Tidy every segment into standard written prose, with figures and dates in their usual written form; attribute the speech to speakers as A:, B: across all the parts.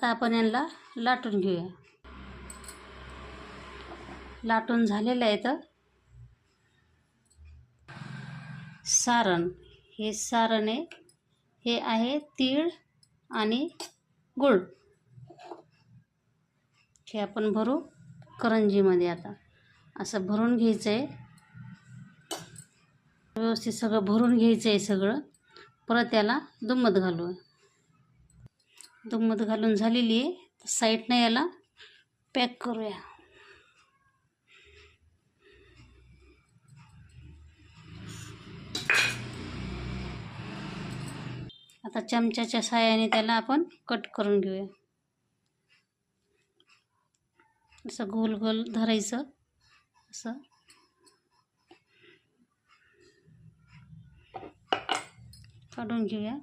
A: आता आपण यांना लाटून घेऊया. लाटून झालेलं आहे. तर सारण, हे सारण आहे. हे आहे तीळ आणि गूळ. हे आपण भरू करंजीमध्ये. आता असं भरून घ्यायचं आहे. व्यवस्थित सगळं भरून घ्यायचं आहे सगळं. परत याला दुम्मत घालू. दुम्मत घालून झालेली आहे. साईडनं याला पॅक करूया. आता चमच्याच्या साहाय्याने त्याला आपण कट करून घेऊया. असं गोल गोल धरायचं. असं काढून घेऊया.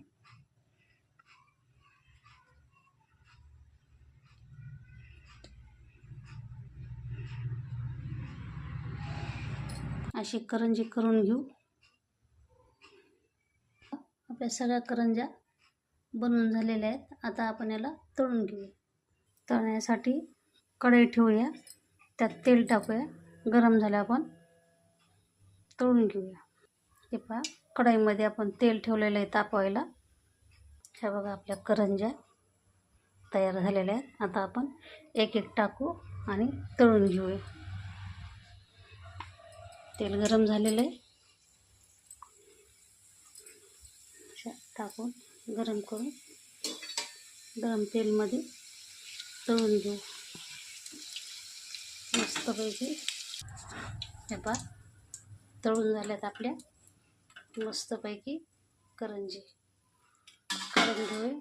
A: अशी करंजी करून घेऊ. आपल्या सगळ्या करंज्या बनवून झालेल्या आहेत. आता आपण याला तळून घेऊया. तळण्यासाठी कढई ठेवूया. त्यात तेल टाकूया. गरम झालं आपण तळून घेऊया. हे पहा, कढईमध्ये आपण तेल ठेवलेलं आहे तापवायला. ह्या बघा, आपल्या करंज्या तयार झालेल्या आहेत. आता आपण एक एक टाकू आणि तळून घेऊया. तेल गरम झालेलं आहे. टाकून गरम करून गरम तेलमध्ये तळून घेऊ मस्तपैकी. हे पहा, तळून झाल्यात आपल्या मस्तपैकी करंजी. काढून घेऊया.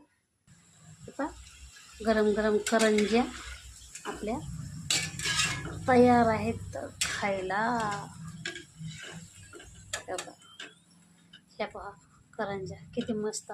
A: हे पहा, गरम गरम करंज्या आपल्या तयार आहेत खायला. हे पहा करंज्या किती मस्त.